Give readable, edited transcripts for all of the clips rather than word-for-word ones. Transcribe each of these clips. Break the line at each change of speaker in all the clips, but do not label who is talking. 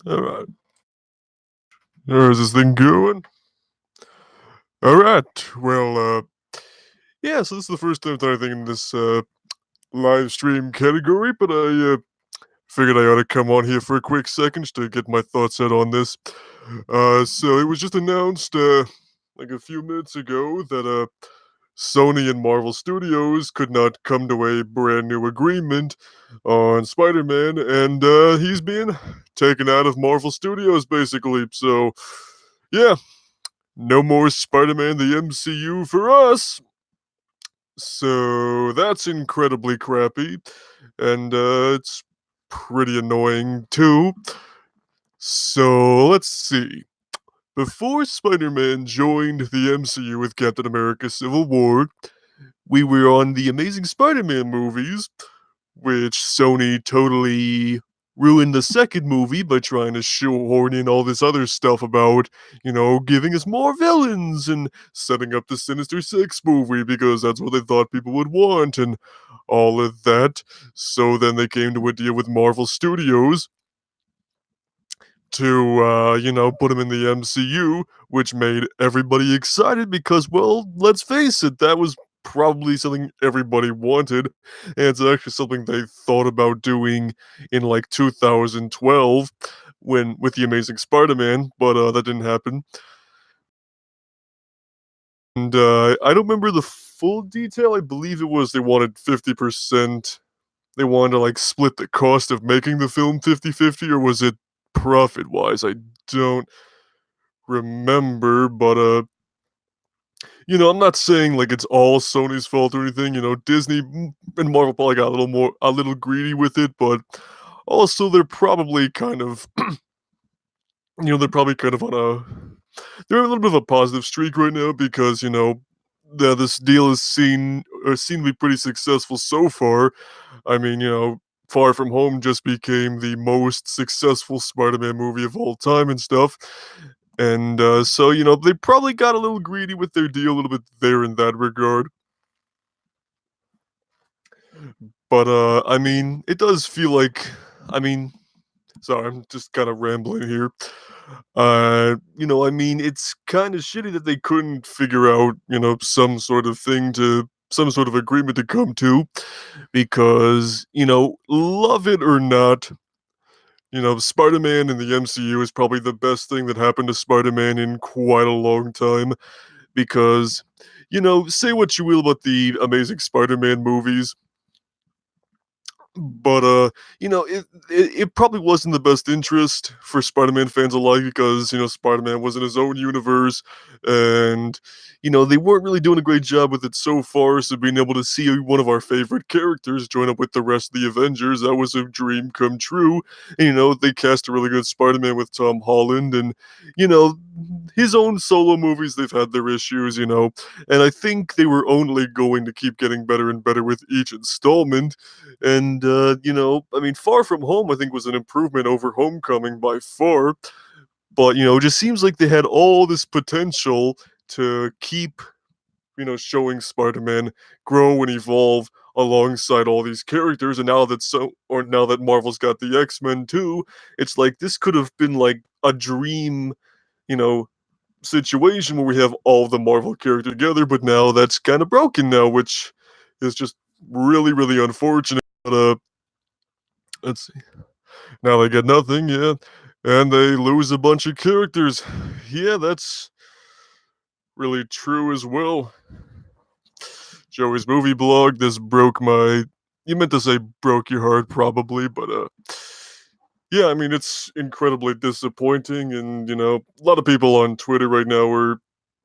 All right. How's this thing going? All right. Yeah. So this is the first time that I think in this live stream category, but I figured I ought to come on here for a quick second just to get my thoughts out on this. So it was just announced like a few minutes ago that Sony and Marvel Studios could not come to a brand new agreement on Spider-Man, and he's being taken out of Marvel Studios basically. So yeah, no more Spider-Man the MCU for us. So that's incredibly crappy, and it's pretty annoying too. So let's see. Before Spider Man joined the MCU with Captain America Civil War, we were on the Amazing Spider Man movies, which Sony totally ruined the second movie by trying to shoehorn in all this other stuff about, giving us more villains and setting up the Sinister Six movie because that's what they thought people would want and all of that. So then they came to a deal with Marvel Studios to, put him in the MCU, which made everybody excited because, well, let's face it, that was probably something everybody wanted. And it's actually something they thought about doing in like 2012 when with the Amazing Spider-Man, but that didn't happen. And I don't remember the full detail. I believe it was they wanted 50%. They wanted to like split the cost of making the film 50-50, or was it profit wise? I don't remember, but I'm not saying like it's all Sony's fault or anything. Disney and Marvel probably got a little greedy with it, but also they're probably kind of, they're probably kind of on they're a little bit of a positive streak right now because this deal is seen to be pretty successful so far. I mean, Far From Home just became the most successful Spider-Man movie of all time and stuff. And so, they probably got a little greedy with their deal a little bit there in that regard. But I mean, it does feel like I mean, sorry, I'm just kind of rambling here. I mean, it's kind of shitty that they couldn't figure out, some sort of agreement to come to because, love it or not, Spider-Man in the MCU is probably the best thing that happened to Spider-Man in quite a long time because, say what you will about the Amazing Spider-Man movies, but it probably wasn't the best interest for Spider-Man fans alike because Spider-Man was in his own universe, and they weren't really doing a great job with it so far. So being able to see one of our favorite characters join up with the rest of the Avengers, that was a dream come true. And they cast a really good Spider-Man with Tom Holland, and you know his own solo movies, they've had their issues, and I think they were only going to keep getting better and better with each installment. And, I mean, Far From Home, I think, was an improvement over Homecoming by far. But, it just seems like they had all this potential to keep, showing Spider Man grow and evolve alongside all these characters. And now that Marvel's got the X-Men too, it's like this could have been like a dream, you know, situation where we have all the Marvel characters together, but now that's kind of broken now, which is just really, really unfortunate. But let's see. Now they get nothing, yeah, and they lose a bunch of characters. Yeah, that's really true as well. Joey's movie blog. This broke my. You meant to say broke your heart, probably, but yeah, I mean it's incredibly disappointing, and a lot of people on Twitter right now are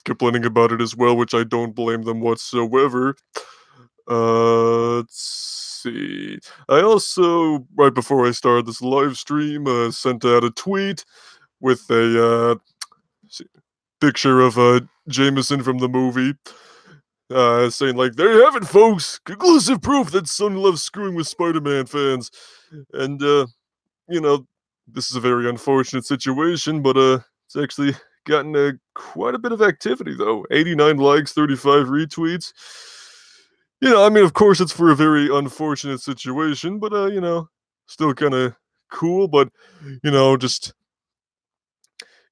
complaining about it as well, which I don't blame them whatsoever. Let's see. I also, right before I started this live stream, sent out a tweet with a picture of Jameson from the movie, saying like, "There you have it, folks! Conclusive proof that Sony loves screwing with Spider-Man fans." And you know, this is a very unfortunate situation, but it's actually gotten quite a bit of activity though. 89 likes, 35 retweets. I mean, of course, it's for a very unfortunate situation, but still kind of cool. But just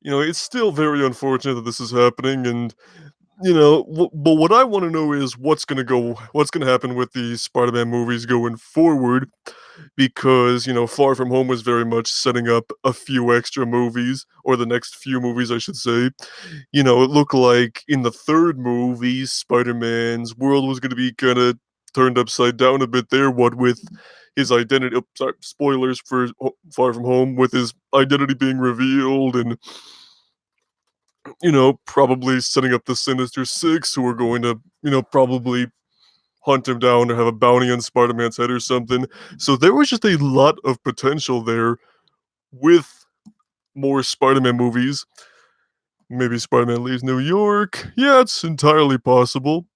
It's still very unfortunate that this is happening, and but what I want to know is what's gonna happen with the Spider-Man movies going forward, because Far From Home was very much setting up a few extra movies, or the next few movies, I should say. It looked like in the third movie, Spider-Man's world was gonna be kind of turned upside down a bit there. What with his identity? Oh, sorry, spoilers for Far From Home, with his identity being revealed, and probably setting up the Sinister Six, who are going to, probably hunt him down or have a bounty on Spider Man's head or something. So there was just a lot of potential there with more Spider Man movies. Maybe Spider Man leaves New York. Yeah, it's entirely possible.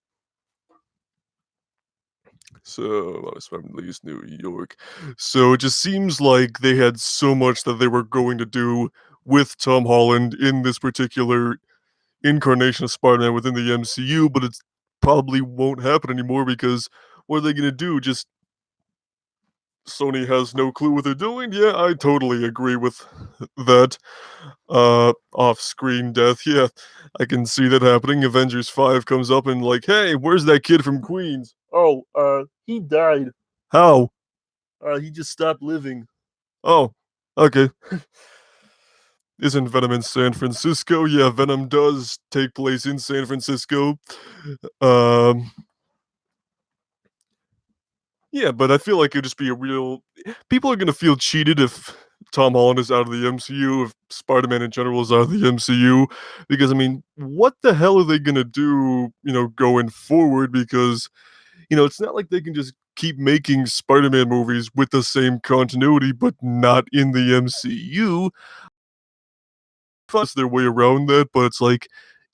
So, Spider Man leaves New York. So it just seems like they had so much that they were going to do with Tom Holland in this particular incarnation of Spider-Man within the MCU, but it probably won't happen anymore because what are they gonna do? Just Sony has no clue what they're doing? Yeah, I totally agree with that. Off-screen death. Yeah, I can see that happening. Avengers 5 comes up and like, hey, where's that kid from Queens? Oh, he died. How? He just stopped living. Oh, okay. Isn't Venom in San Francisco? Yeah, Venom does take place in San Francisco. Um, yeah, but I feel like it'd just be a real. People are gonna feel cheated if Tom Holland is out of the MCU, if Spider-Man in general is out of the MCU, because I mean, what the hell are they gonna do? Going forward, because it's not like they can just keep making Spider-Man movies with the same continuity, but not in the MCU. Fuss their way around that, but it's like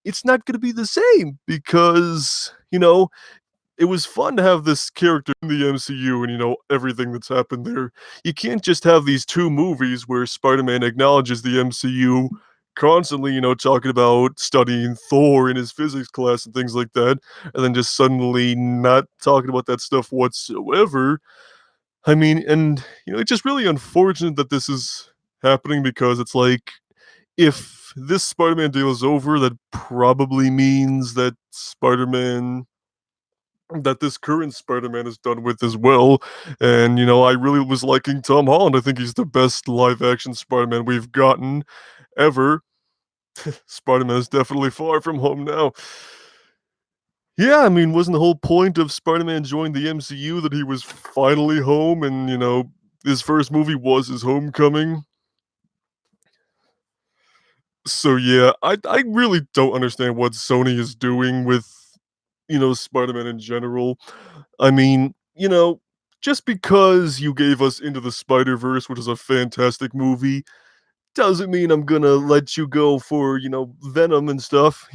it's not gonna be the same because, it was fun to have this character in the MCU and everything that's happened there. You can't just have these two movies where Spider-Man acknowledges the MCU constantly, talking about studying Thor in his physics class and things like that, and then just suddenly not talking about that stuff whatsoever. I mean, and it's just really unfortunate that this is happening because it's like if this Spider-Man deal is over, that probably means that this current Spider-Man is done with as well. And I really was liking Tom Holland. I think he's the best live action Spider-Man we've gotten ever. Spider-Man is definitely far from home now. Yeah, I mean, wasn't the whole point of Spider-Man joining the MCU that he was finally home and, his first movie was his homecoming? So yeah, I really don't understand what Sony is doing with Spider-Man in general. I mean, just because you gave us Into the Spider-Verse, which is a fantastic movie, doesn't mean I'm gonna let you go for, Venom and stuff.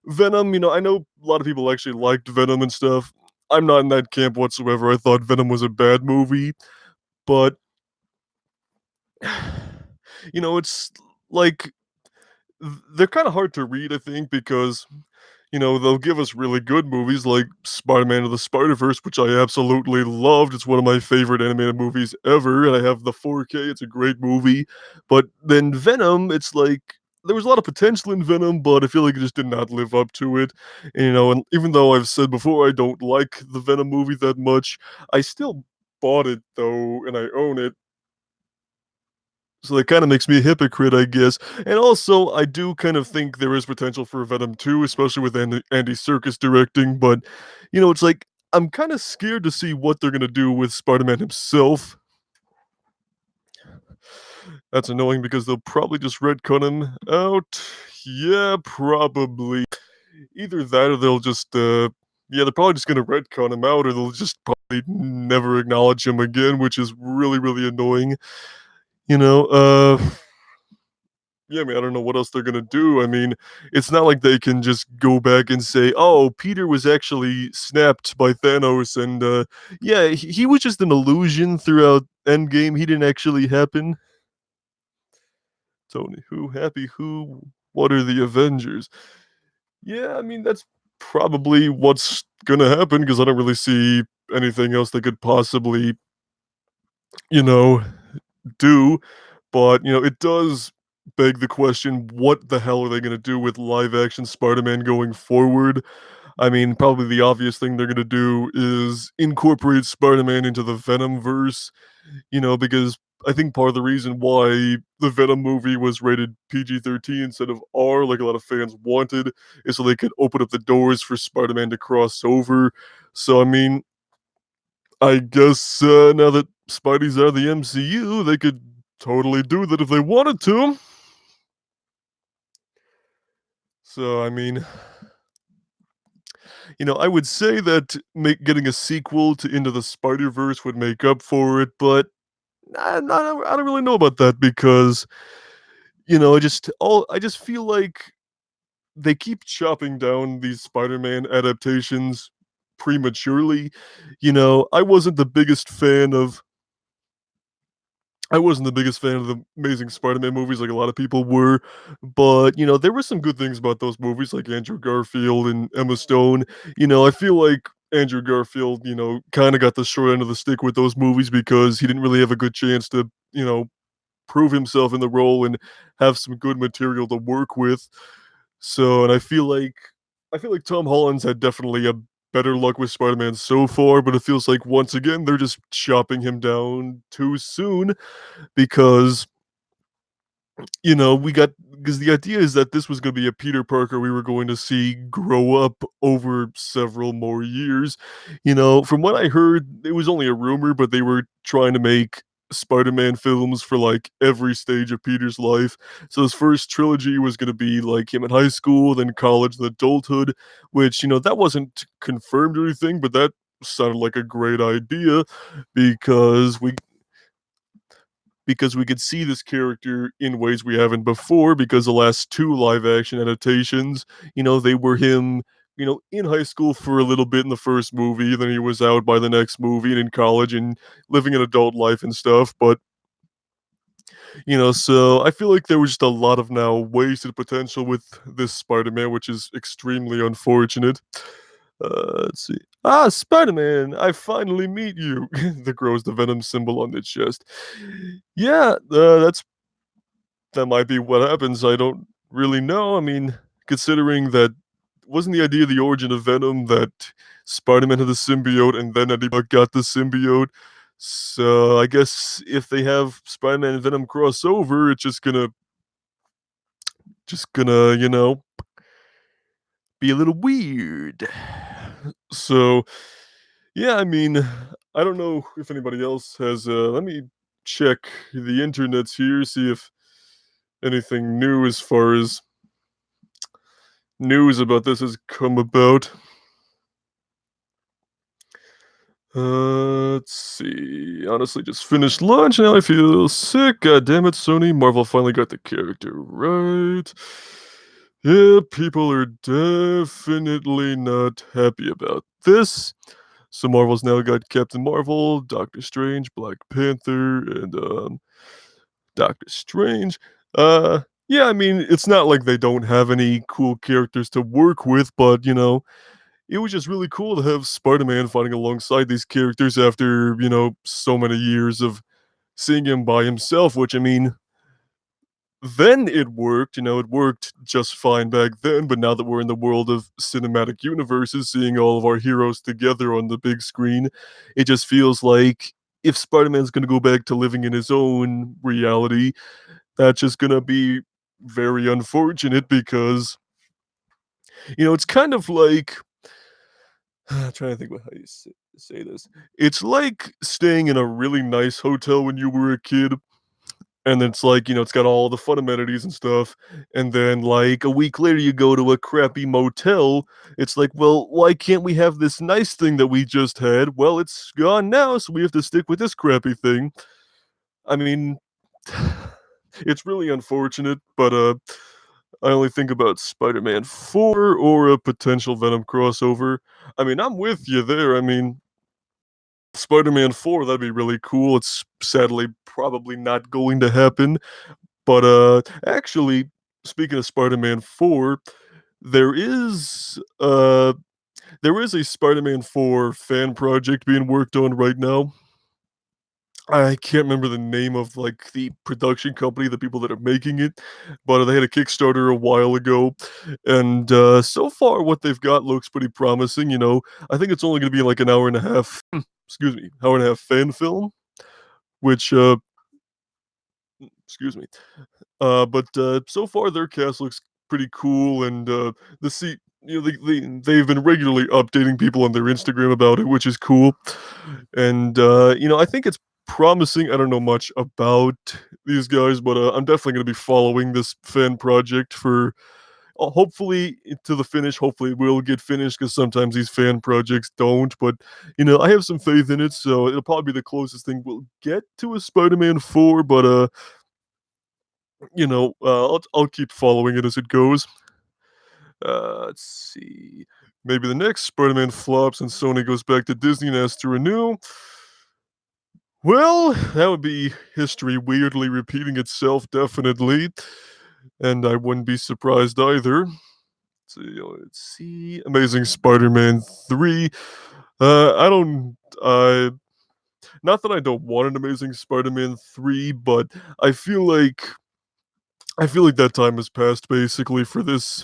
Venom, I know a lot of people actually liked Venom and stuff. I'm not in that camp whatsoever. I thought Venom was a bad movie, but it's like they're kind of hard to read, I think, because they'll give us really good movies like Spider-Man of the Spider-Verse, which I absolutely loved. It's one of my favorite animated movies ever, and I have the 4K. It's a great movie. But then Venom, it's like there was a lot of potential in Venom, but I feel like it just did not live up to it. And even though I've said before I don't like the Venom movie that much, I still bought it though, and I own it. So that kind of makes me a hypocrite, I guess. And also, I do kind of think there is potential for Venom 2, especially with Andy Serkis directing. But, it's like, I'm kind of scared to see what they're going to do with Spider Man himself. That's annoying because they'll probably just retcon him out. Yeah, probably. Either that or they'll just, yeah, they're probably just going to retcon him out, or they'll just probably never acknowledge him again, which is really, really annoying. You know, uh, Yeah, I mean, I don't know what else they're gonna do. I mean, it's not like they can just go back and say, "Oh, Peter was actually snapped by Thanos, and yeah, he was just an illusion throughout Endgame. He didn't actually happen." Tony, who happy? Who? What are the Avengers? Yeah, I mean, that's probably what's gonna happen because I don't really see anything else they could possibly, you know, do. But it does. beg the question, what the hell are they gonna do with live action Spider-Man going forward? I mean, probably the obvious thing they're gonna do is incorporate Spider-Man into the Venomverse, because I think part of the reason why the Venom movie was rated PG-13 instead of R, like a lot of fans wanted, is so they could open up the doors for Spider-Man to cross over. So, I mean, I guess now that Spidey's out of the MCU, they could totally do that if they wanted to. So, I mean, I would say that getting a sequel to Into the Spider Verse would make up for it, but I don't really know about that because I just feel like they keep chopping down these Spider-Man adaptations prematurely. I wasn't the biggest fan of I wasn't the biggest fan of the Amazing Spider-Man movies like a lot of people were, but, there were some good things about those movies, like Andrew Garfield and Emma Stone. I feel like Andrew Garfield, kinda got the short end of the stick with those movies because he didn't really have a good chance to, prove himself in the role and have some good material to work with. So, and I feel like Tom Holland's had definitely a better luck with Spider-Man so far, but it feels like once again they're just chopping him down too soon because we got because the idea is that this was going to be a Peter Parker we were going to see grow up over several more years. From what I heard, it was only a rumor, but they were trying to make Spider-Man films for like every stage of Peter's life. So his first trilogy was going to be like him in high school, then college, then adulthood, which that wasn't confirmed or anything, but that sounded like a great idea because we could see this character in ways we haven't before because the last two live action adaptations, they were him, in high school for a little bit in the first movie, then he was out by the next movie and in college and living an adult life and stuff. But, so I feel like there was just a lot of now wasted potential with this Spider Man, which is extremely unfortunate. Let's see. Ah, Spider-Man, I finally meet you. The grows the Venom symbol on the chest. Yeah, that might be what happens. I don't really know. I mean, considering that wasn't the idea of the origin of Venom that Spider-Man had the symbiote and then Eddie Brock got the symbiote. So I guess if they have Spider-Man and Venom cross over, it's just gonna, be a little weird. So yeah, I mean, I don't know if anybody else has. Let me check the internets here, see if anything new as far as news about this has come about. Let's see. Honestly, just finished lunch. Now I feel sick. God damn it, Sony. Marvel finally got the character right. Yeah, people are definitely not happy about this. So Marvel's now got Captain Marvel, Doctor Strange, Black Panther, and Doctor Strange. Yeah, I mean, it's not like they don't have any cool characters to work with, but it was just really cool to have Spider-Man fighting alongside these characters after, so many years of seeing him by himself, which I mean, then it worked, it worked just fine back then, but now that we're in the world of cinematic universes, seeing all of our heroes together on the big screen, it just feels like if Spider-Man's going to go back to living in his own reality, that's just going to be very unfortunate because, it's kind of like I'm trying to think about how you say this. It's like staying in a really nice hotel when you were a kid, and it's like, it's got all the fun amenities and stuff. And then, like, a week later, you go to a crappy motel. It's like, well, why can't we have this nice thing that we just had? Well, it's gone now, so we have to stick with this crappy thing. I mean, it's really unfortunate, but I only think about Spider-Man 4 or a potential Venom crossover. I mean, I'm with you there. I mean, Spider-Man 4, that'd be really cool. It's sadly probably not going to happen. But actually, speaking of Spider-Man 4, there is uh there is a Spider-Man 4 fan project being worked on right now. I can't remember the name of, like, the production company, the people that are making it, but they had a Kickstarter a while ago, and, so far what they've got looks pretty promising, you know? I think it's only gonna be, like, an hour and a half excuse me, hour and a half fan film, which, excuse me. But so far their cast looks pretty cool, and the see you know they've been regularly updating people on their Instagram about it, which is cool. And I think it's promising. I don't know much about these guys, but I'm definitely going to be following this fan project for hopefully to the finish. Hopefully it will get finished because sometimes these fan projects don't. But I have some faith in it, so it'll probably be the closest thing we'll get to a Spider-Man 4. But I'll keep following it as it goes. Let's see. Maybe the next Spider-Man flops and Sony goes back to Disney and has to renew. Well, that would be history weirdly repeating itself, definitely. And I wouldn't be surprised either. Let's see. Amazing Spider-Man 3. I don't. Not that I don't want an Amazing Spider-Man 3, but I feel like I feel like that time has passed basically for this.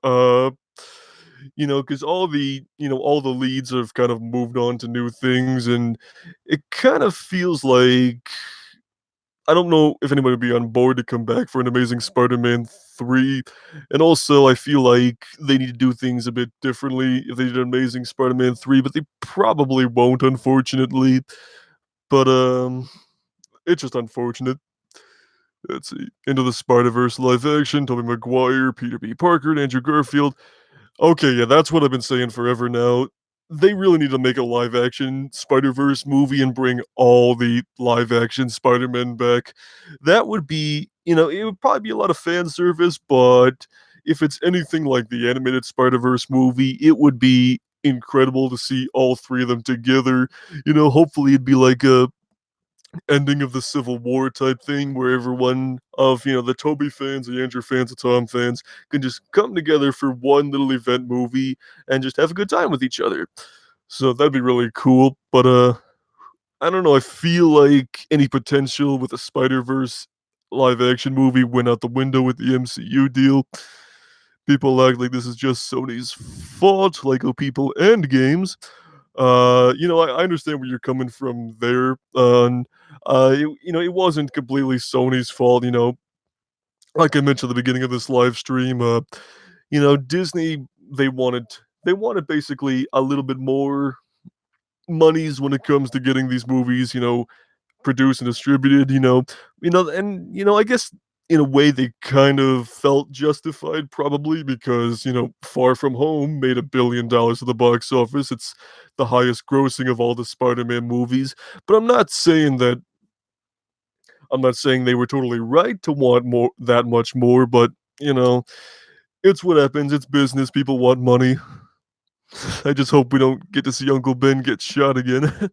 Uh, because all the leads have kind of moved on to new things, and it kind of feels like I don't know if anybody would be on board to come back for an Amazing Spider-Man 3. And also, I feel like they need to do things a bit differently if they did an Amazing Spider-Man 3, but they probably won't, unfortunately. But it's just unfortunate. Let's see. Into the Spider-Verse live action, Tobey Maguire, Peter B. Parker, and Andrew Garfield. Okay, yeah, that's what I've been saying forever now. They really need to make a live action Spider-Verse movie and bring all the live action Spider-Man back. That would be, it would probably be a lot of fan service, but if it's anything like the animated Spider-Verse movie, it would be incredible to see all three of them together. Hopefully it'd be like a ending of the Civil War type thing where everyone of, the Toby fans, the Andrew fans, the Tom fans can just come together for one little event movie and just have a good time with each other. So that'd be really cool. But I don't know, I feel like any potential with a Spider-Verse live action movie went out the window with the MCU deal. People act like this is just Sony's fault, Lego people and games. I understand where you're coming from there. And it wasn't completely Sony's fault. Like I mentioned at the beginning of this live stream. Disney they wanted basically a little bit more monies when it comes to getting these movies. Produced and distributed, I guess in a way they kind of felt justified probably because, Far From Home made $1 billion at the box office. It's the highest grossing of all the Spider-Man movies. But I'm not saying they were totally right to want more that much more, but it's what happens. It's business. People want money. I just hope we don't get to see Uncle Ben get shot again.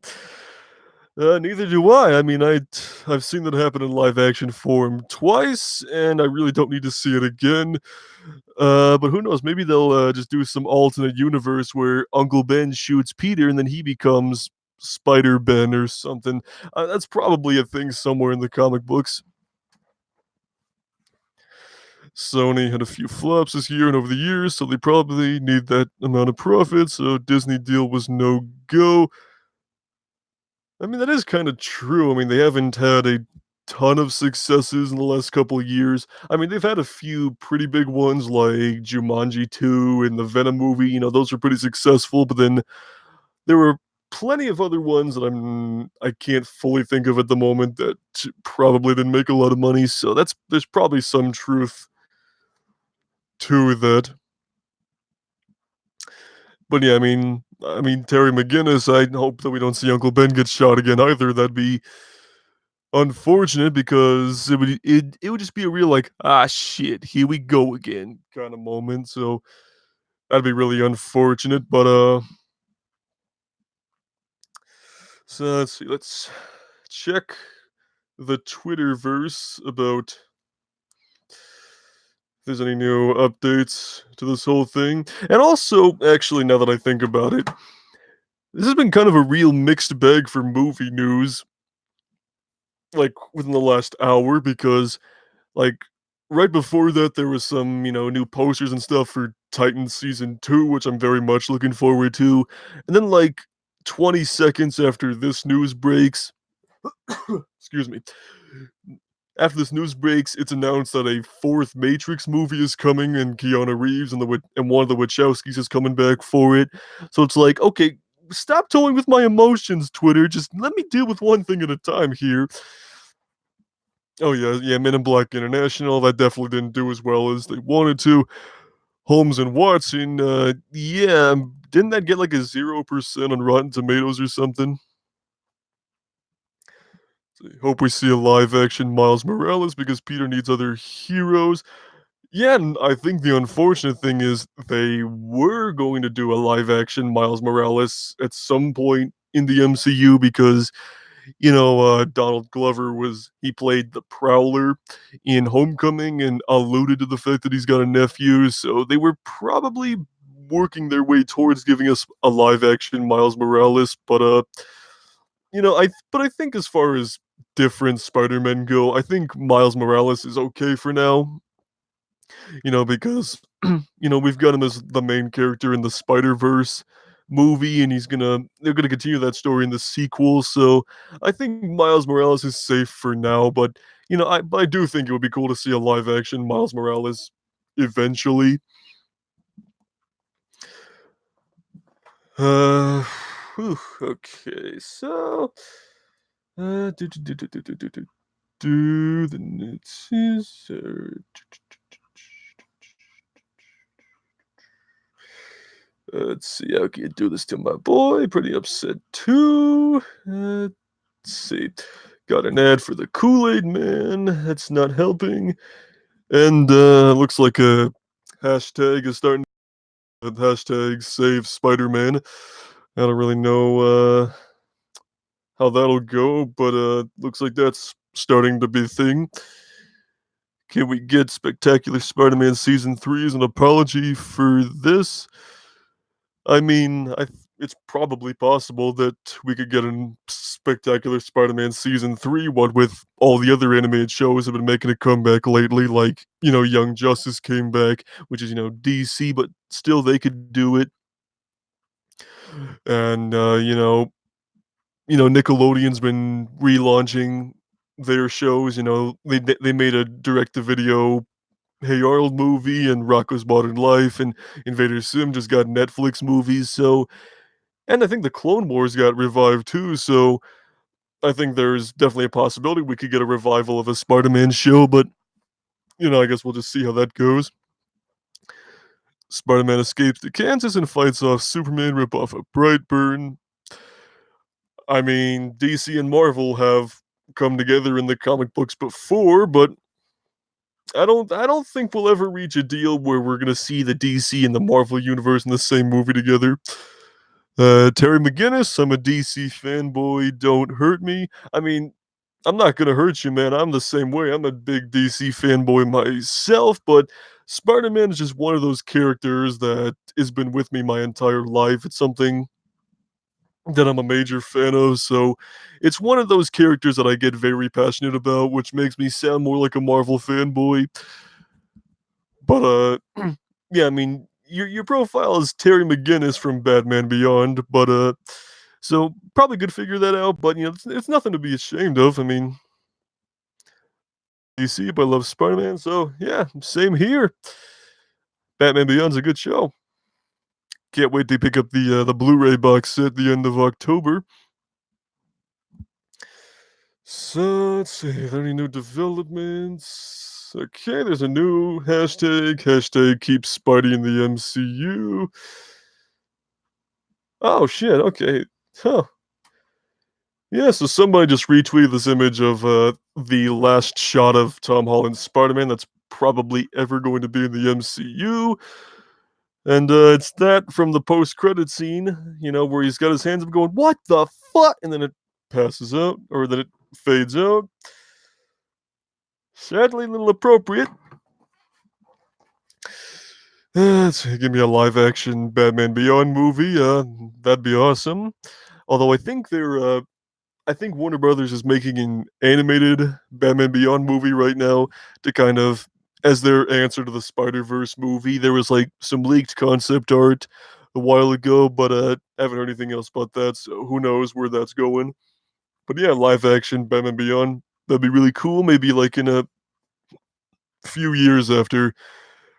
Neither do I. I mean, I've seen that happen in live action form twice, and I really don't need to see it again. But who knows? Maybe they'll just do some alternate universe where Uncle Ben shoots Peter, and then he becomes Spider Ben or something. That's probably a thing somewhere in the comic books. Sony had a few flops this year and over the years, so they probably need that amount of profit. So Disney deal was no go. I mean, that is kind of true. I mean, they haven't had a ton of successes in the last couple of years. I mean, they've had a few pretty big ones like Jumanji 2 and the Venom movie. Those were pretty successful, but then there were plenty of other ones that I can't fully think of at the moment that probably didn't make a lot of money. So there's probably some truth to that. But yeah, I mean Terry McGinnis. I hope that we don't see Uncle Ben get shot again either. That'd be unfortunate because it would just be a real like, "Ah, shit, here we go again" kinda moment, so that'd be really unfortunate, but, so let's see, let's check the Twitterverse about if there's any new updates to this whole thing, and also, actually, now that I think about it, this has been kind of a real mixed bag for movie news. like within the last hour because like right before that there was some, new posters and stuff for Titan season 2, which I'm very much looking forward to. And then like 20 seconds after this news breaks, excuse me, after this news breaks, it's announced that a fourth Matrix movie is coming, and Keanu Reeves and and one of the Wachowskis is coming back for it. So it's like, okay, stop toying with my emotions, Twitter. Just let me deal with one thing at a time here. Oh yeah, yeah, Men in Black International. That definitely didn't do as well as they wanted to. Holmes and Watson. Yeah, didn't that get like a 0% on Rotten Tomatoes or something? So hope we see a live action Miles Morales because Peter needs other heroes. Yeah, and I think the unfortunate thing is they were going to do a live action Miles Morales at some point in the MCU because, Donald Glover he played the Prowler in Homecoming and alluded to the fact that he's got a nephew. So they were probably working their way towards giving us a live action Miles Morales. But I think as far as different Spider-Men go, I think Miles Morales is okay for now, because we've got him as the main character in the Spider-Verse movie, and they're gonna continue that story in the sequel. So I think Miles Morales is safe for now, but I do think it would be cool to see a live action Miles Morales eventually. Uh okay, so the next is let's see, how can you do this to my boy? Pretty upset too. Let's see. Got an ad for the Kool-Aid Man. That's not helping. And looks like a hashtag is starting with hashtag save Spider-Man. I don't really know how that'll go, but looks like that's starting to be a thing. Can we get Spectacular Spider-Man Season 3 as an apology for this? I mean, it's probably possible that we could get a Spectacular Spider-Man Season 3, what with all the other animated shows have been making a comeback lately, like, Young Justice came back, which is, DC, but still they could do it. And, Nickelodeon's been relaunching their shows, they made a direct-to-video Hey Arnold movie and Rocko's Modern Life, and Invader Sim just got Netflix movies, so and I think the Clone Wars got revived too, so I think there's definitely a possibility we could get a revival of a Spider-Man show, but, I guess we'll just see how that goes. Spider-Man escapes to Kansas and fights off Superman ripoff of Brightburn. I mean, DC and Marvel have come together in the comic books before, but I don't think we'll ever reach a deal where we're gonna see the DC and the Marvel universe in the same movie together. Terry McGinnis, I'm a DC fanboy. Don't hurt me. I mean, I'm not gonna hurt you, man. I'm the same way. I'm a big DC fanboy myself, but Spider-Man is just one of those characters that has been with me my entire life. It's something that I'm a major fan of, so it's one of those characters that I get very passionate about, which makes me sound more like a Marvel fanboy. But yeah, I mean, your profile is Terry McGinnis from Batman Beyond, but so probably could figure that out. But it's nothing to be ashamed of. I mean, DC, but I love Spider-Man, so yeah, same here. Batman Beyond's a good show. Can't wait to pick up the Blu-ray box set at the end of October. So let's see, are there any new developments? Okay, there's a new hashtag keep Spidey in the MCU. Oh shit, okay. Huh. Yeah, so somebody just retweeted this image of the last shot of Tom Holland's Spider-Man that's probably ever going to be in the MCU. And it's that from the post-credit scene, where he's got his hands up going, "What the fuck?" And then it passes out, or then it fades out. Sadly, a little appropriate. Give me a live-action Batman Beyond movie. That'd be awesome. Although I think I think Warner Brothers is making an animated Batman Beyond movie right now to kind of as their answer to the Spider-Verse movie. There was like some leaked concept art a while ago, but I haven't heard anything else about that, so who knows where that's going. But yeah, live action Batman Beyond, that'd be really cool. Maybe like in a few years after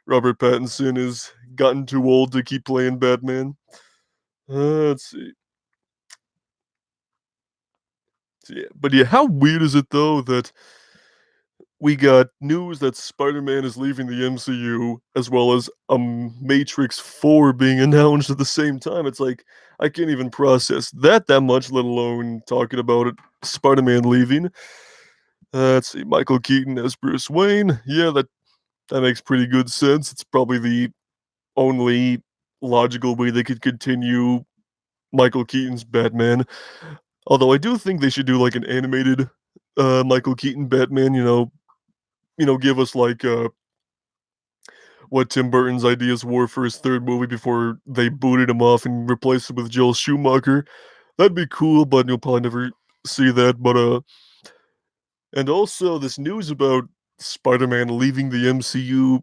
Robert Pattinson has gotten too old to keep playing Batman. Let's see. So, yeah, but yeah, how weird is it though that we got news that Spider-Man is leaving the MCU, as well as Matrix 4 being announced at the same time. It's like I can't even process that much, let alone talking about it. Spider-Man leaving. Let's see, Michael Keaton as Bruce Wayne. Yeah, that makes pretty good sense. It's probably the only logical way they could continue Michael Keaton's Batman. Although I do think they should do like an animated Michael Keaton Batman, give us like what Tim Burton's ideas were for his third movie before they booted him off and replaced him with Joel Schumacher. That'd be cool, but you'll probably never see that. But and also this news about Spider-Man leaving the MCU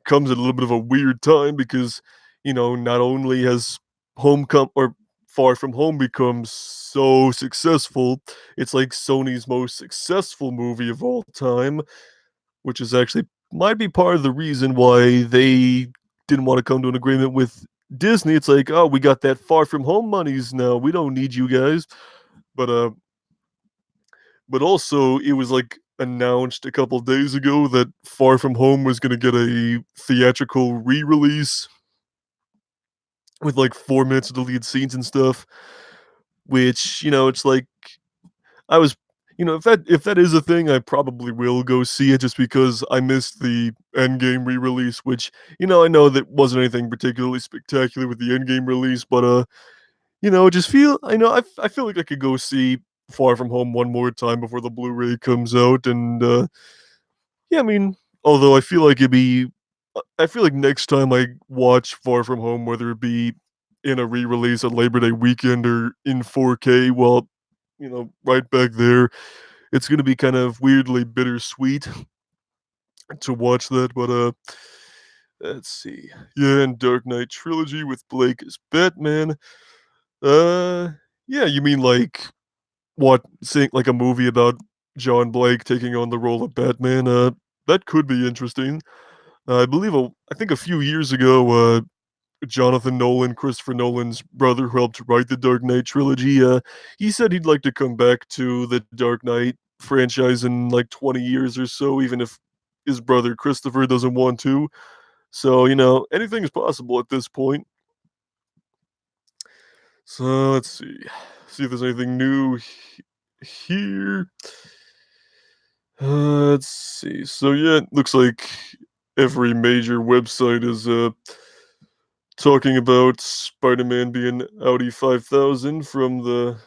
comes at a little bit of a weird time because, not only has Homecoming or Far From Home become so successful, it's like Sony's most successful movie of all time, which is actually might be part of the reason why they didn't want to come to an agreement with Disney. It's like, oh, we got that Far From Home monies now. We don't need you guys. But also it was like announced a couple days ago that Far From Home was going to get a theatrical re-release with like 4 minutes of deleted scenes and stuff. Which it's like I was, if that is a thing, I probably will go see it just because I missed the Endgame re-release, which I know that wasn't anything particularly spectacular with the Endgame release, but just feel I feel like I could go see Far From Home one more time before the Blu-ray comes out, and yeah, I mean, although I feel like next time I watch Far From Home, whether it be in a re-release on Labor Day weekend or in 4K, well, right back there, it's gonna be kind of weirdly bittersweet to watch that. But let's see, yeah, and Dark Knight trilogy with Blake as Batman. Uh, yeah, you mean like what? Seeing like a movie about John Blake taking on the role of Batman? That could be interesting. I think a few years ago, Jonathan Nolan, Christopher Nolan's brother, who helped write the Dark Knight trilogy, he said he'd like to come back to the Dark Knight franchise in like 20 years or so, even if his brother Christopher doesn't want to. So, anything is possible at this point. So let's see. See if there's anything new here. Let's see. So yeah, it looks like every major website is talking about Spider-Man being Audi 5000 from the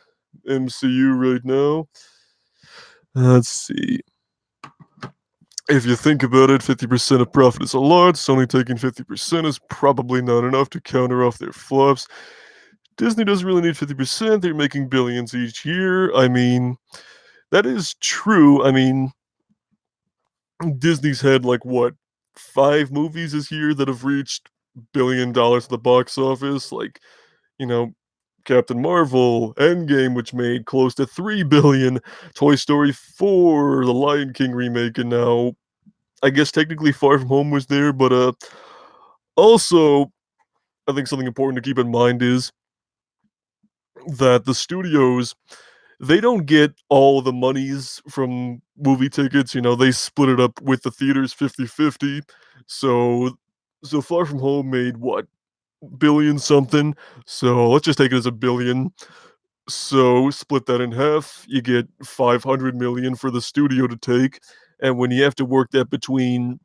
MCU right now. Let's see. If you think about it, 50% of profit is a lot. Sony taking 50% is probably not enough to counter off their flops. Disney doesn't really need 50%. They're making billions each year. I mean, that is true. I mean, Disney's had like what, 5 movies this year that have reached $1 billion at the box office. Like, you know, Captain Marvel, Endgame, which made close to 3 billion, Toy Story 4, the Lion King remake, and now I guess technically Far From Home was there, but also I think something important to keep in mind is that the studios they don't get all the monies from movie tickets, they split it up with the theaters 50-50. So Far From Home made what, billion something. So let's just take it as a billion. So split that in half, you get 500 million for the studio to take. And when you have to work that between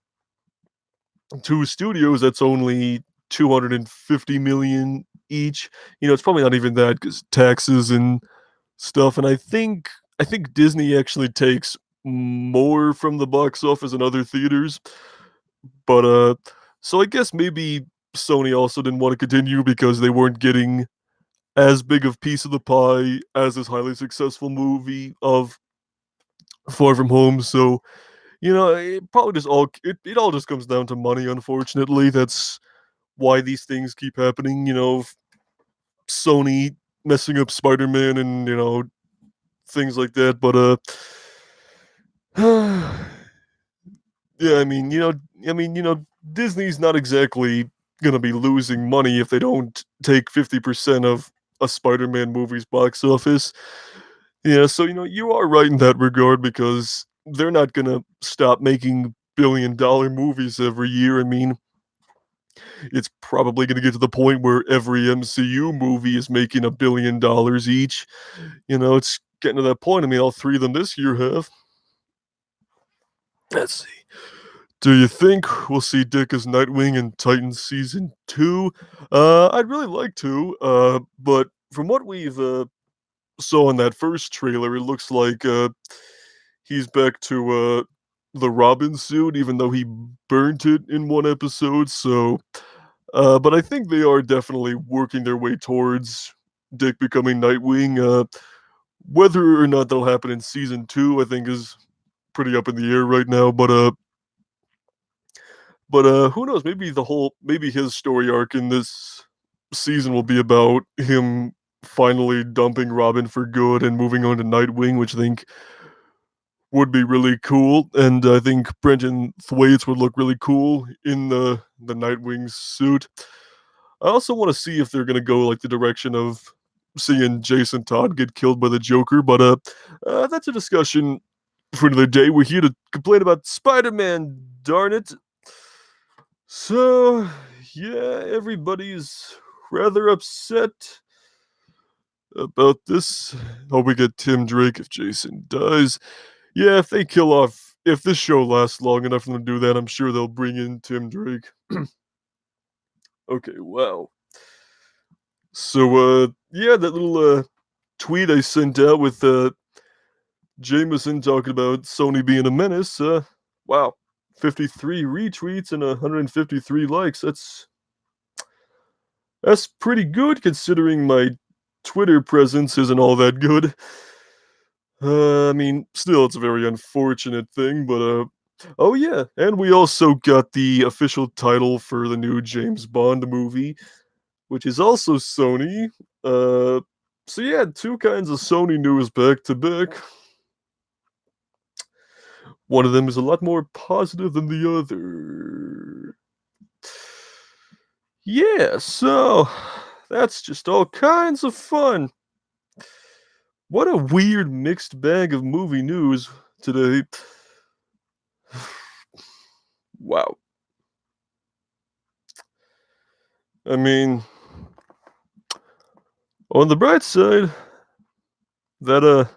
two studios, that's only 250 million each. It's probably not even that because taxes and stuff. And I think Disney actually takes more from the box office and other theaters. But so I guess maybe Sony also didn't want to continue because they weren't getting as big of piece of the pie as this highly successful movie of Far From Home. So, it probably just it all just comes down to money, unfortunately. That's why these things keep happening, Sony messing up Spider-Man and, things like that. But yeah, Disney's not exactly gonna be losing money if they don't take 50% of a Spider-Man movie's box office. Yeah, so you are right in that regard because they're not gonna stop making billion-dollar movies every year. I mean, it's probably gonna get to the point where every MCU movie is making $1 billion each. It's getting to that point. I mean, all three of them this year have. Let's see. Do you think we'll see Dick as Nightwing in Titans season 2? I'd really like to, but from what we've saw in that first trailer, it looks like he's back to the Robin suit, even though he burnt it in one episode. So, but I think they are definitely working their way towards Dick becoming Nightwing. Whether or not that'll happen in season 2, I think is pretty up in the air right now. But who knows? Maybe his story arc in this season will be about him finally dumping Robin for good and moving on to Nightwing, which I think would be really cool. And I think Brenton Thwaites would look really cool in the Nightwing suit. I also want to see if they're gonna go like the direction of seeing Jason Todd get killed by the Joker, but that's a discussion for another day. We're here to complain about Spider-Man, darn it. So, yeah, everybody's rather upset about this. Hope we get Tim Drake if Jason dies. Yeah, if this show lasts long enough for them to do that, I'm sure they'll bring in Tim Drake. Okay, wow. So, yeah, that little tweet I sent out with Jameson talking about Sony being a menace. Wow, 53 retweets and 153 likes. That's pretty good considering my Twitter presence isn't all that good. I mean, still, it's a very unfortunate thing, but oh yeah, and we also got the official title for the new James Bond movie, which is also Sony. Uh, so yeah, two kinds of Sony news back to back. One of them is a lot more positive than the other. Yeah, so that's just all kinds of fun. What a weird mixed bag of movie news today. Wow. I mean, on the bright side, that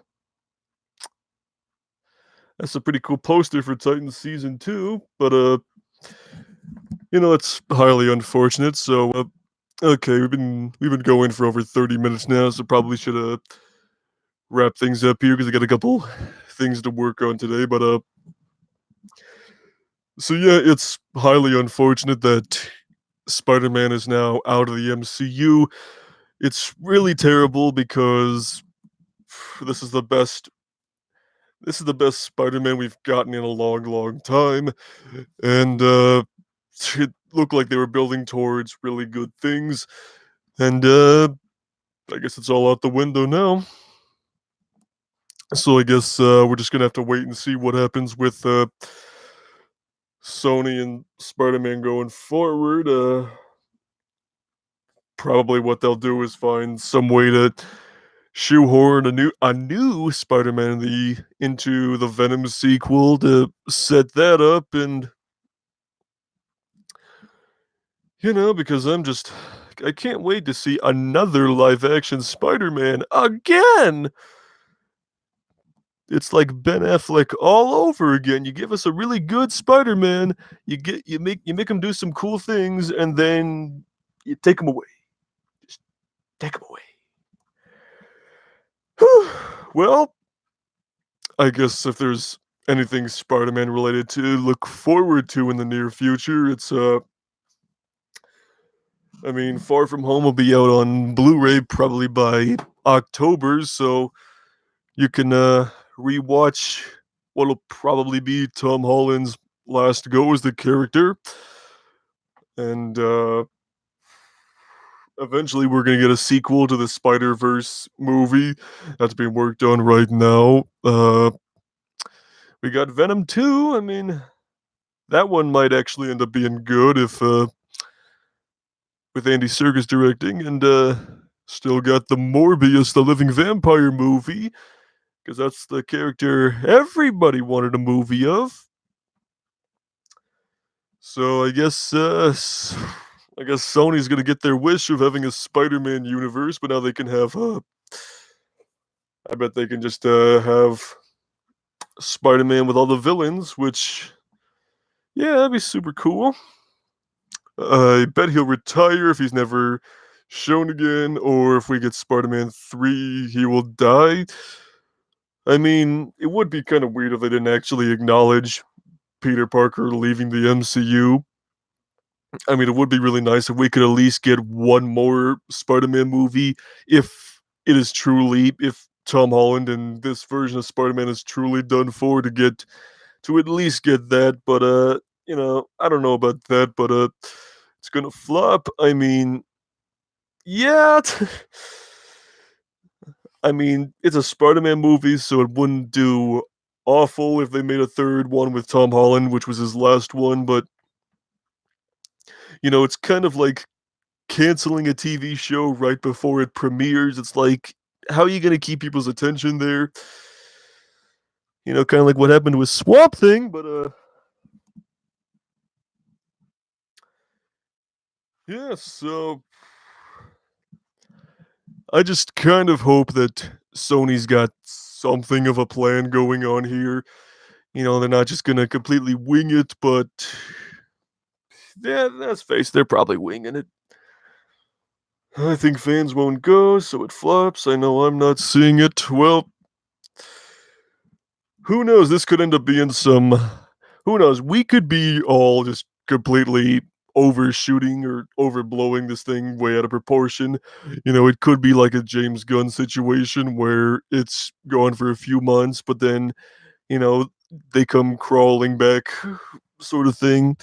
that's a pretty cool poster for Titans season 2, but it's highly unfortunate. So, okay, we've been going for over 30 minutes now, so probably should wrap things up here because I got a couple things to work on today, but so yeah, it's highly unfortunate that Spider-Man is now out of the MCU. It's really terrible because this is the best Spider-Man we've gotten in a long, long time, and it looked like they were building towards really good things, and I guess it's all out the window now. So I guess we're just gonna have to wait and see what happens with Sony and Spider-Man going forward. Probably what they'll do is find some way to shoehorn a new Spider-Man into the Venom sequel to set that up, and because I can't wait to see another live action Spider-Man again. It's like Ben Affleck all over again. You give us a really good Spider-Man, you make him do some cool things, and then you take him away. Just take him away. Whew. Well, I guess if there's anything Spider-Man related to look forward to in the near future, I mean, Far From Home will be out on Blu-ray probably by October, so you can rewatch what'll probably be Tom Holland's last go as the character, and eventually we're gonna get a sequel to the Spider-Verse movie that's being worked on right now. We got Venom 2. I mean, that one might actually end up being good if with Andy Serkis directing, and still got the Morbius, the Living Vampire movie, because that's the character everybody wanted a movie of. So I guess Sony's gonna get their wish of having a Spider-Man universe, but now they can have. I bet they can just have Spider-Man with all the villains, which yeah, that'd be super cool. I bet he'll retire if he's never shown again, or if we get Spider-Man 3, he will die. I mean, it would be kind of weird if they didn't actually acknowledge Peter Parker leaving the MCU. I mean, it would be really nice if we could at least get one more Spider-Man movie if it is truly, if Tom Holland and this version of Spider-Man is truly done for, to at least get that. But I don't know about that, but it's gonna flop. I mean, yeah. I mean, it's a Spider-Man movie, so it wouldn't do awful if they made a third one with Tom Holland, which was his last one, but it's kind of like canceling a TV show right before it premieres. It's like, how are you going to keep people's attention there? Kind of like what happened with Swamp Thing, but yeah, so I just kind of hope that Sony's got something of a plan going on here. They're not just going to completely wing it, but yeah, let's face, they're probably winging it. I think fans won't go, so it flops. I know I'm not seeing it. Well, who knows? This could end up being some. Who knows? We could be all just completely overshooting or overblowing this thing way out of proportion. It could be like a James Gunn situation where it's gone for a few months, but then, you know, they come crawling back, sort of thing.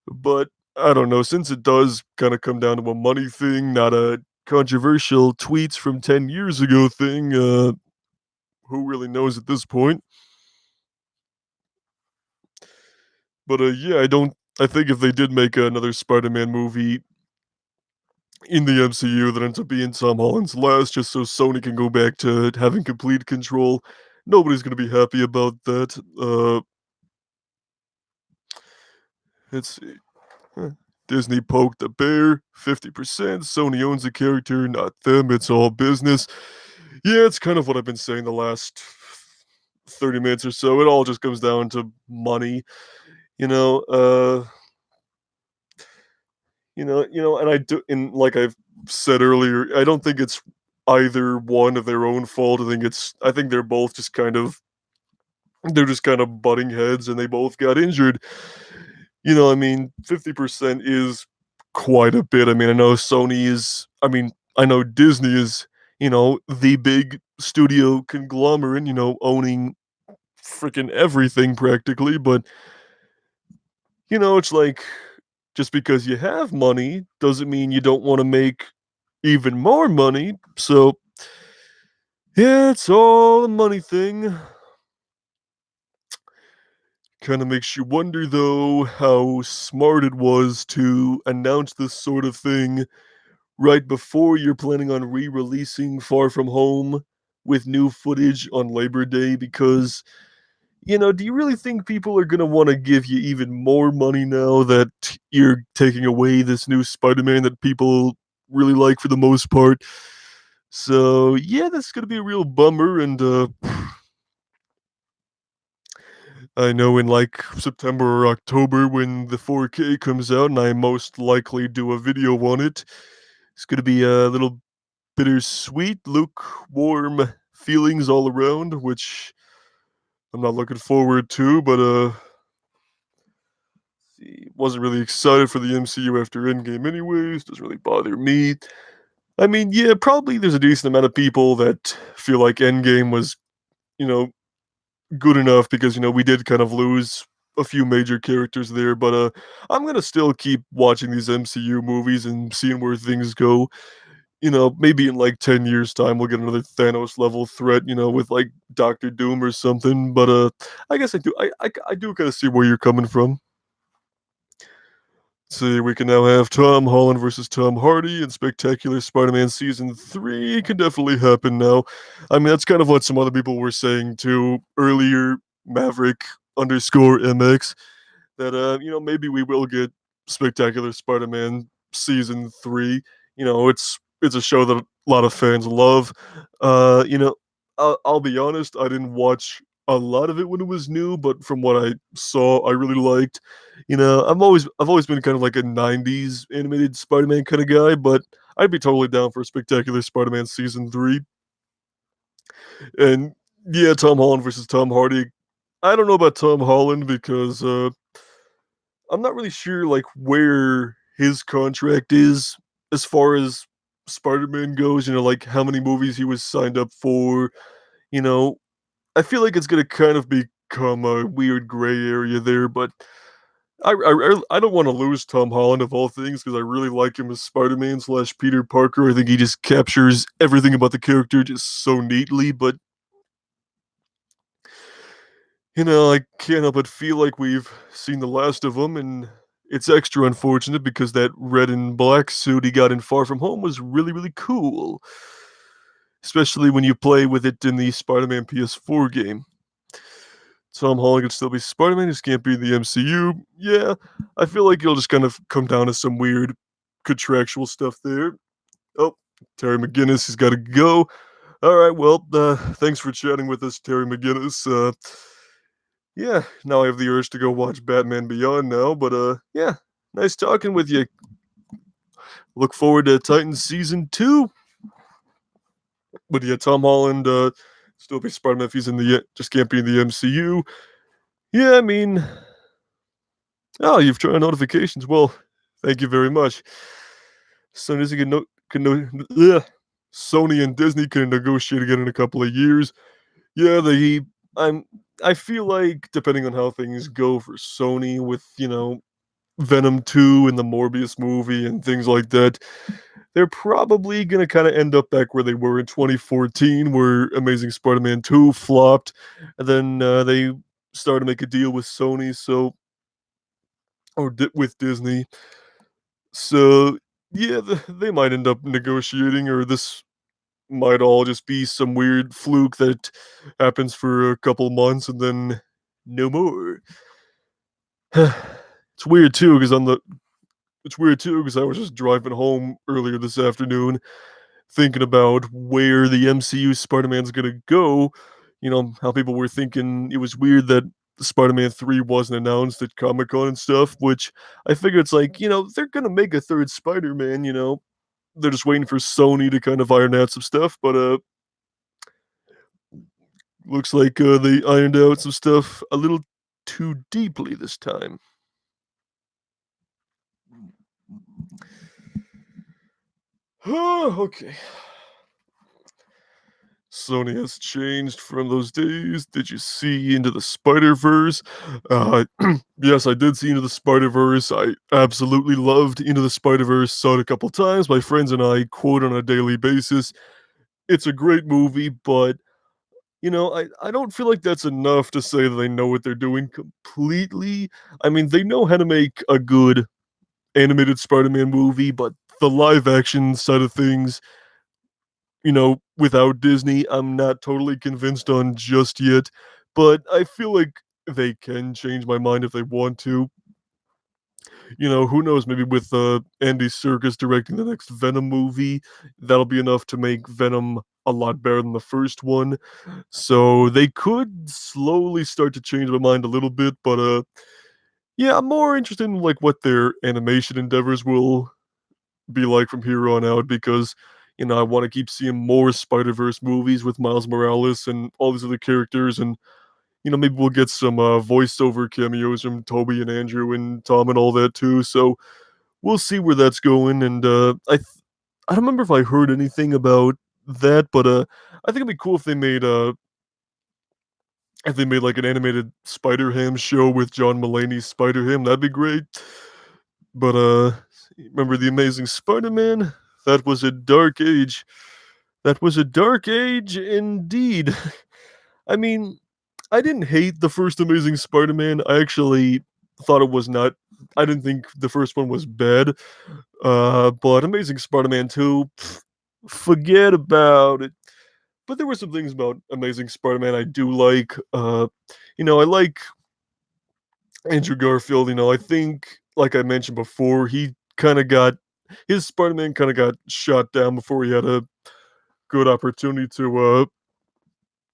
But I don't know, since it does kind of come down to a money thing, not a controversial tweets from 10 years ago thing, who really knows at this point? But yeah, I think if they did make another Spider-Man movie in the MCU that ends up being Tom Holland's last, just so Sony can go back to having complete control, nobody's gonna be happy about that. Let's see. Huh. Disney poked the bear, 50%. Sony owns the character, not them. It's all business. Yeah, it's kind of what I've been saying the last 30 minutes or so. It all just comes down to money, you know. And I do, and like I've said earlier, I don't think it's either one of their own fault. I think they're just kind of butting heads, and they both got injured. I mean, 50% is quite a bit. I mean, I know Disney is, the big studio conglomerate, owning freaking everything practically, but it's like just because you have money doesn't mean you don't want to make even more money. So, yeah, it's all a money thing. Kind of makes you wonder, though, how smart it was to announce this sort of thing right before you're planning on re releasing Far From Home with new footage on Labor Day. Because, do you really think people are going to want to give you even more money now that you're taking away this new Spider Man that people really like for the most part? So, yeah, that's going to be a real bummer. And I know in like September or October when the 4K comes out, and I most likely do a video on it, it's going to be a little bittersweet, lukewarm feelings all around, which I'm not looking forward to. But see, wasn't really excited for the MCU after Endgame anyways, doesn't really bother me. I mean, yeah, probably there's a decent amount of people that feel like Endgame was, you know, good enough because, we did kind of lose a few major characters there, but I'm gonna still keep watching these MCU movies and seeing where things go. Maybe in like 10 years' time we'll get another Thanos level threat, with like Doctor Doom or something. But I guess I do kind of see where you're coming from. See, we can now have Tom Holland versus Tom Hardy in Spectacular Spider-Man Season 3. It can definitely happen now. I mean, that's kind of what some other people were saying too earlier, Maverick underscore MX, that, maybe we will get Spectacular Spider-Man Season 3. It's a show that a lot of fans love. I'll be honest, I didn't watch a lot of it when it was new, but from what I saw, I really liked. I've always been kind of like a '90s animated Spider-Man kind of guy, but I'd be totally down for a Spectacular Spider-Man Season 3. And yeah, Tom Holland versus Tom Hardy. I don't know about Tom Holland because I'm not really sure like where his contract is as far as Spider-Man goes, like how many movies he was signed up for, you know. I feel like it's gonna kind of become a weird gray area there, but I don't want to lose Tom Holland of all things because I really like him as Spider-Man slash Peter Parker. I think he just captures everything about the character just so neatly. But I can't help but feel like we've seen the last of him, and it's extra unfortunate because that red and black suit he got in Far From Home was really, really cool, especially when you play with it in the Spider-Man PS4 game. Tom Holland can still be Spider-Man, just can't be in the MCU. Yeah, I feel like it'll just kind of come down to some weird contractual stuff there. Oh, Terry McGinnis has got to go. All right, well, thanks for chatting with us, Terry McGinnis. Yeah, now I have the urge to go watch Batman Beyond now, but yeah, nice talking with you. Look forward to Titans season 2. But yeah, Tom Holland still be Spider-Man if he's in the just can't be in the MCU. Yeah, I mean, oh, you've turned on notifications. Well, thank you very much. Sony can no, can no, ugh. Sony and Disney can negotiate again in a couple of years. Yeah, I'm. I feel like depending on how things go for Sony with Venom 2 and the Morbius movie and things like that, they're probably gonna kind of end up back where they were in 2014, where Amazing Spider-Man 2 flopped, and then they started to make a deal with Sony, with Disney. So yeah, they might end up negotiating, or this might all just be some weird fluke that happens for a couple months and then no more. it's weird too, because on the it's weird too because I was just driving home earlier this afternoon, thinking about where the MCU Spider-Man's gonna go. How people were thinking it was weird that Spider-Man 3 wasn't announced at Comic-Con and stuff, which I figure it's like, they're gonna make a third Spider-Man, they're just waiting for Sony to kind of iron out some stuff, but looks like they ironed out some stuff a little too deeply this time. Okay. Sony has changed from those days. Did you see Into the Spider Verse? Yes, I did see Into the Spider Verse. I absolutely loved Into the Spider Verse. Saw it a couple times. My friends and I quote on a daily basis. It's a great movie, but I don't feel like that's enough to say that they know what they're doing completely. I mean, they know how to make a good animated Spider-Man movie, but the live action side of things, without Disney, I'm not totally convinced on just yet. But I feel like they can change my mind if they want to. Who knows? Maybe with Andy Serkis directing the next Venom movie, that'll be enough to make Venom a lot better than the first one. So they could slowly start to change my mind a little bit, but yeah, I'm more interested in like what their animation endeavors will be like from here on out because I want to keep seeing more Spider Verse movies with Miles Morales and all these other characters, and maybe we'll get some voiceover cameos from Toby and Andrew and Tom and all that too. So we'll see where that's going. And I don't remember if I heard anything about that, but I think it'd be cool if they made like an animated Spider Ham show with John Mulaney's Spider Ham. That'd be great. But remember the Amazing Spider-Man? That was a dark age. That was a dark age indeed. I mean, I didn't hate the first Amazing Spider-Man. I actually thought it was not. I didn't think the first one was bad. But Amazing Spider-Man 2, forget about it. But there were some things about Amazing Spider-Man I do like. I like Andrew Garfield. I think, like I mentioned before, he kind of got his Spider-Man kind of got shot down before he had a good opportunity to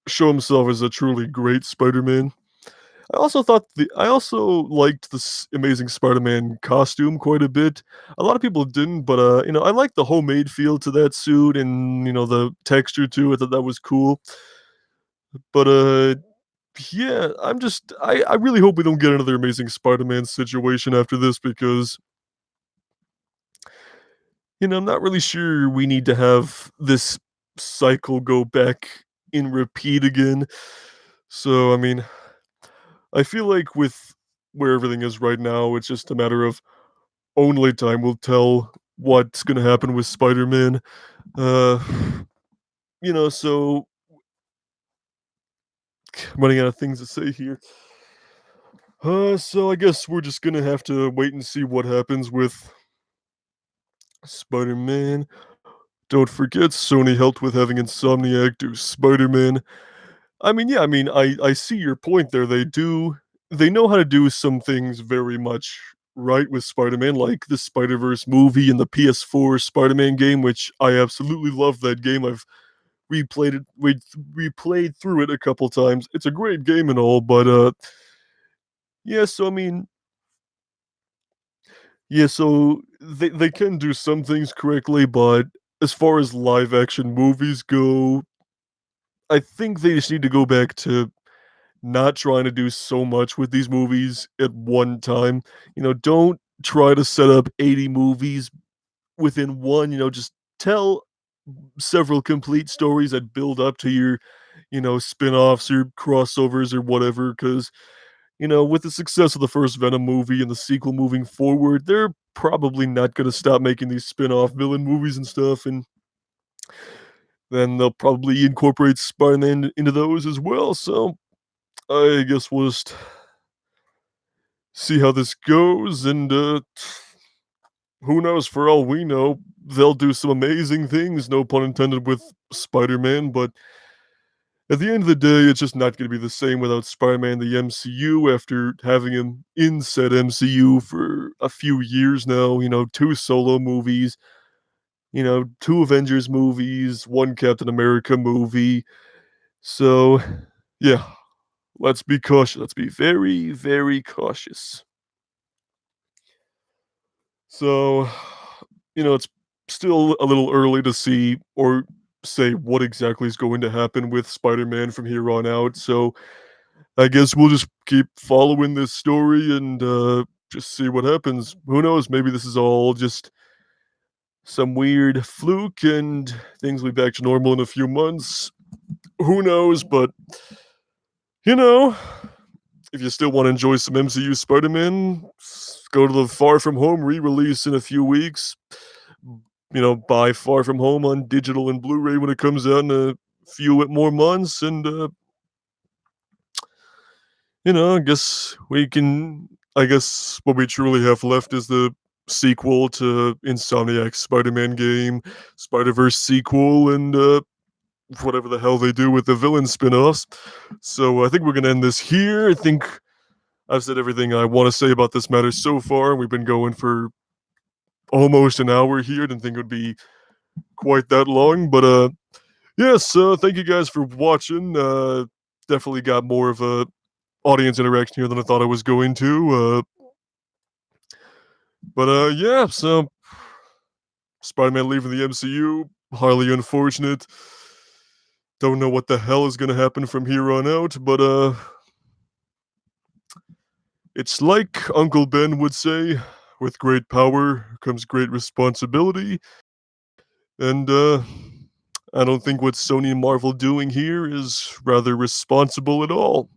show himself as a truly great Spider-Man. I also liked this Amazing Spider-Man costume quite a bit. A lot of people didn't, but I like the homemade feel to that suit and the texture to it. That was cool. But yeah, I really hope we don't get another Amazing Spider-Man situation after this because I'm not really sure we need to have this cycle go back in repeat again. So I mean, I feel like with where everything is right now, it's just a matter of only time will tell what's gonna happen with Spider-Man. Uh, so I'm running out of things to say here. So I guess we're just gonna have to wait and see what happens with Spider-Man. Don't forget, Sony helped with having Insomniac do Spider-Man. I mean, yeah, I see your point there. They know how to do some things very much right with Spider-Man, like the Spider-Verse movie and the PS4 Spider-Man game, which I absolutely love that game. I've replayed through it a couple times. It's a great game and all, but yeah, so I mean, yeah, so they can do some things correctly, but as far as live action movies go, I think they just need to go back to not trying to do so much with these movies at one time. Don't try to set up 80 movies within one, just tell several complete stories that build up to your, spin-offs or crossovers or whatever cuz with the success of the first Venom movie and the sequel moving forward, they're probably not going to stop making these spin-off villain movies and stuff and then they'll probably incorporate Spider-Man into those as well. So I guess we'll just see how this goes, and who knows? For all we know, they'll do some amazing things. No pun intended with Spider-Man, but at the end of the day, it's just not going to be the same without Spider-Man the MCU. After having him in said MCU for a few years now, two solo movies, two Avengers movies, one Captain America movie. So, yeah, let's be cautious. Let's be very, very cautious. So, it's still a little early to see or say what exactly is going to happen with Spider-Man from here on out. So, I guess we'll just keep following this story and just see what happens. Who knows? Maybe this is all just some weird fluke and things will be back to normal in a few months. Who knows? But, you know, if you still want to enjoy some MCU Spider-Man, go to the Far From Home re-release in a few weeks. Buy Far From Home on digital and Blu-ray when it comes out in a few more months, and I guess we can. I guess what we truly have left is the sequel to Insomniac's Spider-Man game, Spider-Verse sequel, and whatever the hell they do with the villain spin-offs. So I think we're gonna end this here. I think I've said everything I want to say about this matter so far. We've been going for almost an hour here. Didn't think it would be quite that long, but yes, thank you guys for watching. Definitely got more of a audience interaction here than I thought I was going to. But yeah, so Spider-Man leaving the MCU, highly unfortunate. Don't know what the hell is going to happen from here on out, but It's like Uncle Ben would say, with great power comes great responsibility. And I don't think what Sony and Marvel doing here is rather responsible at all.